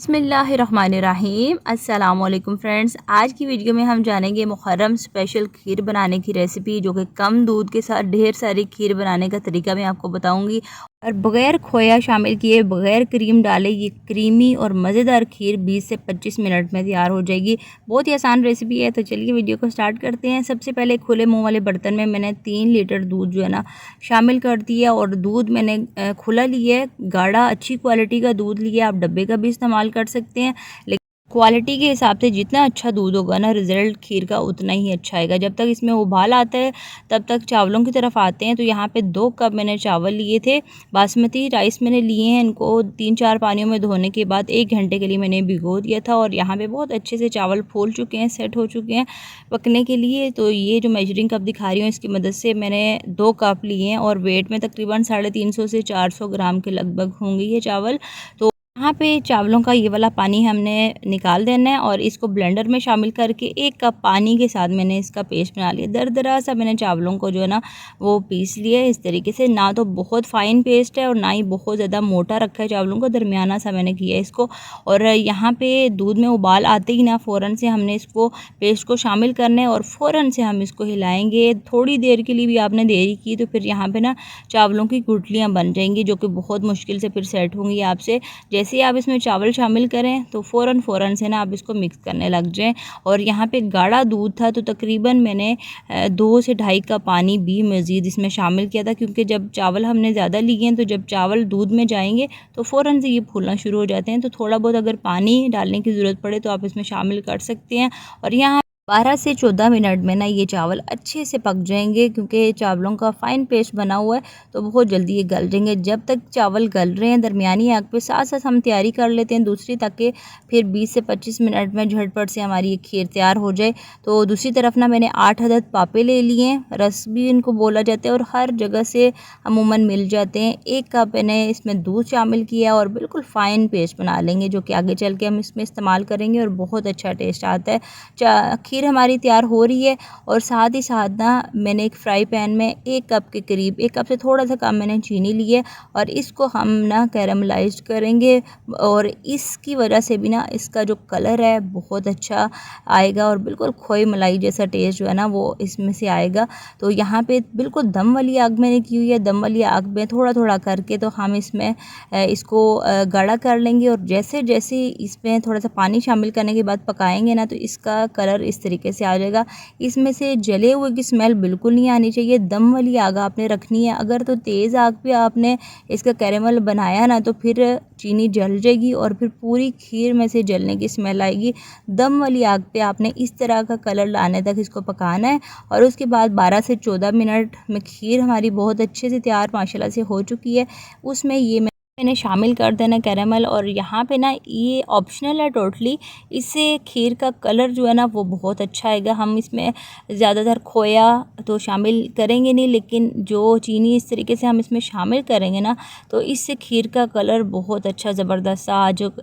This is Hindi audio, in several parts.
बिस्मिल्लाहिर्रहमानिर्रहीम अस्सलाम वालेकुम फ्रेंड्स। आज की वीडियो में हम जानेंगे मुहर्रम स्पेशल खीर बनाने की रेसिपी, जो कि कम दूध के साथ ढेर सारी खीर बनाने का तरीका मैं आपको बताऊंगी। और बग़ैर खोया शामिल किए, बग़ैर क्रीम डाले ये क्रीमी और मज़ेदार खीर 20 से 25 मिनट में तैयार हो जाएगी। बहुत ही आसान रेसिपी है, तो चलिए वीडियो को स्टार्ट करते हैं। सबसे पहले खुले मुंह वाले बर्तन में मैंने 3 लीटर दूध जो है ना शामिल कर दिया। और दूध मैंने खुला लिया है, गाढ़ा अच्छी क्वालिटी का दूध लिया। आप डब्बे का भी इस्तेमाल कर सकते हैं, लेकिन क्वालिटी के हिसाब से जितना अच्छा दूध होगा ना, रिज़ल्ट खीर का उतना ही अच्छा आएगा। जब तक इसमें उबाल आता है तब तक चावलों की तरफ आते हैं। तो यहाँ पे 2 कप मैंने चावल लिए थे, बासमती राइस मैंने लिए हैं। इनको 3-4 पानियों में धोने के बाद 1 घंटे के लिए मैंने भिगो दिया था। और यहाँ पे बहुत अच्छे से चावल फूल चुके हैं, सेट हो चुके हैं पकने के लिए। तो ये जो मेजरिंग कप दिखा रही हूँ, इसकी मदद से मैंने 2 कप लिए हैं और वेट में तकरीबन 350 से 400 ग्राम के लगभग होंगे ये चावल। तो यहाँ पे चावलों का ये वाला पानी हमने निकाल देना है और इसको ब्लेंडर में शामिल करके 1 कप पानी के साथ मैंने इसका पेस्ट बना लिया। दरदरा सा मैंने चावलों को जो है ना वो पीस लिया है इस तरीके से। ना तो बहुत फाइन पेस्ट है और ना ही बहुत ज़्यादा मोटा रखा है चावलों को, दरमियाना सा मैंने किया है इसको। और यहाँ पे दूध में उबाल आते ही ना फ़ौरन से हमने इसको पेस्ट को शामिल करना है और फ़ौरन से हम इसको हिलाएंगे। थोड़ी देर के लिए भी आपने देरी की तो फिर यहाँ पे ना चावलों की गुठलियाँ बन जाएंगी, जो कि बहुत मुश्किल से फिर सेट होंगी आपसे। जैसे ही आप इसमें चावल शामिल करें तो फ़ौरन से ना आप इसको मिक्स करने लग जाएं। और यहाँ पे गाढ़ा दूध था, तो तकरीबन मैंने 2 से ढाई कप पानी भी मज़ीद इसमें शामिल किया था, क्योंकि जब चावल हमने ज़्यादा लिए हैं तो जब चावल दूध में जाएंगे तो फ़ौरन से ये फूलना शुरू हो जाते हैं। तो थोड़ा बहुत अगर पानी डालने की ज़रूरत पड़े तो आप इसमें शामिल कर सकते हैं। और यहाँ 12 से 14 मिनट में ना ये चावल अच्छे से पक जाएंगे, क्योंकि चावलों का फ़ाइन पेस्ट बना हुआ है तो बहुत जल्दी ये गल जाएंगे। जब तक चावल गल रहे हैं दरमियानी आग पे, साथ साथ हम तैयारी कर लेते हैं दूसरी, ताकि फिर 20 से 25 मिनट में झटपट से हमारी ये खीर तैयार हो जाए। तो दूसरी तरफ ना मैंने 8 अदद पापे ले लिए हैं, रस भी इनको बोला जाता है और हर जगह से अमूमन मिल जाते हैं। 1 कप मैंने इसमें दूध शामिल किया और बिल्कुल फ़ाइन पेस्ट बना लेंगे, जो कि आगे चल के हम इसमें इस्तेमाल करेंगे और बहुत अच्छा टेस्ट आता है। खीर हमारी तैयार हो रही है और साथ ही साथ ना मैंने एक फ्राई पैन में 1 कप के करीब, 1 कप से थोड़ा सा कम मैंने चीनी ली है और इसको हम ना कैरमलाइज्ड करेंगे। और इसकी वजह से भी ना इसका जो कलर है बहुत अच्छा आएगा और बिल्कुल खोए मलाई जैसा टेस्ट जो है ना वो इसमें से आएगा। तो यहाँ पे बिल्कुल दम वाली आग मैंने की हुई है। दम वाली आग में थोड़ा थोड़ा करके तो हम इसमें इसको गाढ़ा कर लेंगे। और जैसे जैसे इसमें थोड़ा सा पानी शामिल करने के बाद पकाएंगे ना, तो इसका कलर इस तरीके से आ जाएगा। इसमें से जले हुए की स्मेल बिल्कुल नहीं आनी चाहिए। दम वाली आग आपने रखनी है। अगर तो तेज़ आग पे आपने इसका कैरेमल बनाया ना, तो फिर चीनी जल जाएगी और फिर पूरी खीर में से जलने की स्मेल आएगी। दम वाली आग पे आपने इस तरह का कलर लाने तक इसको पकाना है। और उसके बाद 12 से 14 मिनट में खीर हमारी बहुत अच्छे से तैयार माशाल्लाह से हो चुकी है। उसमें ये मैंने शामिल कर देना कैरेमल। और यहाँ पे ना ये ऑप्शनल है टोटली, इससे खीर का कलर जो है ना वो बहुत अच्छा आएगा। हम इसमें ज़्यादातर खोया तो शामिल करेंगे नहीं, लेकिन जो चीनी इस तरीके से हम इसमें शामिल करेंगे ना, तो इससे खीर का कलर बहुत अच्छा ज़बरदस्त सा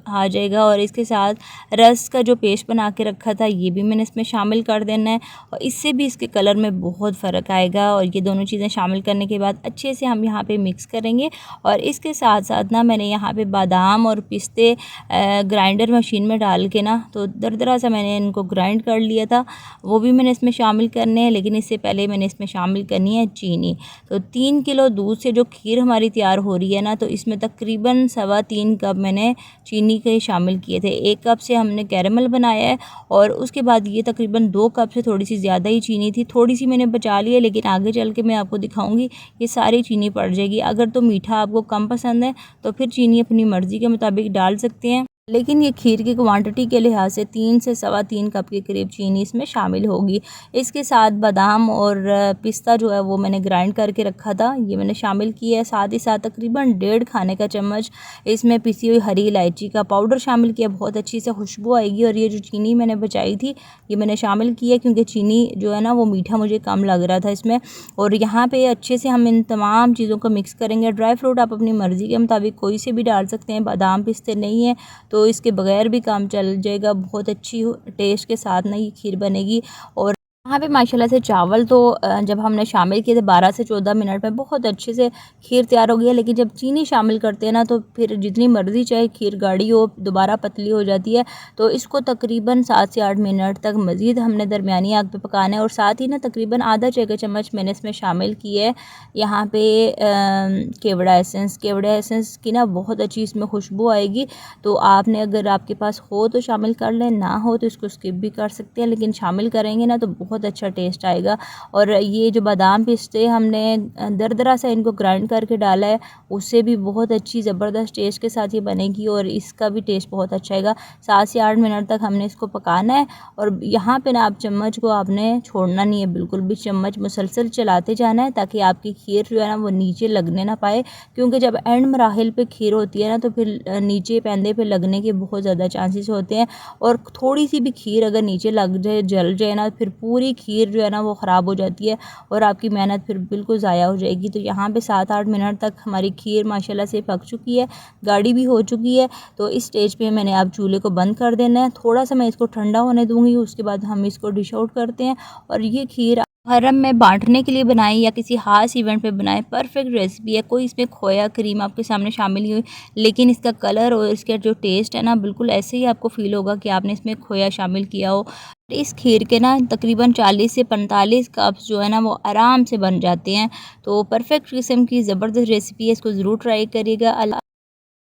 आ जाएगा। और इसके साथ रस का जो पेस्ट बना के रखा था ये भी मैंने इसमें शामिल कर देना है, और इससे भी इसके कलर में बहुत फ़र्क आएगा। और ये दोनों चीज़ें शामिल करने के बाद अच्छे से हम यहाँ पे मिक्स करेंगे। और इसके साथ साथ ना मैंने यहाँ पे बादाम और पिस्ते ग्राइंडर मशीन में डाल के ना तो दरदरा सा मैंने इनको ग्राइंड कर लिया था, वो भी मैंने इसमें शामिल करने हैं। लेकिन इससे पहले मैंने इसमें शामिल करनी है चीनी। तो 3 किलो दूध से जो खीर हमारी तैयार हो रही है ना, तो इसमें तकरीबन 3.25 कप मैंने चीनी के शामिल किए थे। 1 कप से हमने कैरेमल बनाया है और उसके बाद ये तकरीबन 2 कप से थोड़ी सी ज़्यादा ही चीनी थी। थोड़ी सी मैंने बचा ली है, लेकिन आगे चल के मैं आपको दिखाऊंगी ये सारी चीनी पड़ जाएगी। अगर तो मीठा आपको कम पसंद है तो फिर चीनी अपनी मर्ज़ी के मुताबिक डाल सकते हैं, लेकिन ये खीर की क्वांटिटी के लिहाज से 3 से 3.25 कप के करीब चीनी इसमें शामिल होगी। इसके साथ बादाम और पिस्ता जो है वो मैंने ग्राइंड करके रखा था, ये मैंने शामिल किया है। साथ ही साथ तकरीबन 1.5 खाने का चम्मच इसमें पिसी हुई हरी इलायची का पाउडर शामिल किया, बहुत अच्छी से खुशबू आएगी। और ये जो चीनी मैंने बचाई थी ये मैंने शामिल किया, क्योंकि चीनी जो है ना वो मीठा मुझे कम लग रहा था इसमें। और यहाँ पे अच्छे से हम इन तमाम चीज़ों को मिक्स करेंगे। ड्राई फ्रूट आप अपनी मर्ज़ी के मुताबिक कोई से भी डाल सकते हैं, बादाम पिस्ते नहीं है तो इसके बगैर भी काम चल जाएगा। बहुत अच्छी टेस्ट के साथ ना ये खीर बनेगी। और यहाँ पे माशाल्लाह से चावल तो जब हमने शामिल किए थे 12 से 14 मिनट में बहुत अच्छे से खीर तैयार हो गई है। लेकिन जब चीनी शामिल करते हैं ना तो फिर जितनी मर्ज़ी चाहे खीर गाढ़ी हो दोबारा पतली हो जाती है। तो इसको तकरीबन 7 से 8 मिनट तक मज़ीद हमने दरमियानी आग पे पकाना है। और साथ ही ना तकरीबन आधा चाय का चम्मच मैंने इसमें शामिल किया है यहाँ पे केवड़ा एसेंस की ना बहुत अच्छी इसमें खुशबू आएगी। तो आपने अगर आपके पास हो तो शामिल कर लें, ना हो तो इसको स्किप भी कर सकते हैं, लेकिन शामिल करेंगे ना तो बहुत अच्छा टेस्ट आएगा। और ये जो बादाम पिस्ते हमने दरदरा सा इनको ग्राइंड करके डाला है, उससे भी बहुत अच्छी ज़बरदस्त टेस्ट के साथ ये बनेगी और इसका भी टेस्ट बहुत अच्छा आएगा। 7 से 8 मिनट तक हमने इसको पकाना है। और यहाँ पे ना आप चम्मच को आपने छोड़ना नहीं है बिल्कुल भी, चम्मच मुसलसल चलाते जाना है ताकि आपकी खीर जो है ना वो नीचे लगने ना पाए। क्योंकि जब एंड मराहिल पे खीर होती है ना तो फिर नीचे पैंदे पे लगने के बहुत ज़्यादा चांसेस होते हैं। और थोड़ी सी भी खीर अगर नीचे लग जाए, जल जाए ना, फिर पूरी खीर जो है ना वो ख़राब हो जाती है और आपकी मेहनत फिर बिल्कुल ज़ाया हो जाएगी। तो यहाँ पे 7-8 मिनट तक हमारी खीर माशाल्लाह से पक चुकी है, गाढ़ी भी हो चुकी है। तो इस स्टेज पे मैंने अब चूल्हे को बंद कर देना है, थोड़ा सा मैं इसको ठंडा होने दूँगी, उसके बाद हम इसको डिश आउट करते हैं। और ये खीर मुहर्रम में बांटने के लिए बनाएं या किसी ख़ास इवेंट पे बनाएं, परफेक्ट रेसिपी है। कोई इसमें खोया क्रीम आपके सामने शामिल नहीं हुई, लेकिन इसका कलर और इसका जो टेस्ट है ना बिल्कुल ऐसे ही आपको फ़ील होगा कि आपने इसमें खोया शामिल किया हो। इस खीर के ना तकरीबन 40 से 45 कप्स जो है ना वो आराम से बन जाते हैं। तो परफेक्ट किस्म की ज़बरदस्त रेसिपी है, इसको ज़रूर ट्राई करिएगा।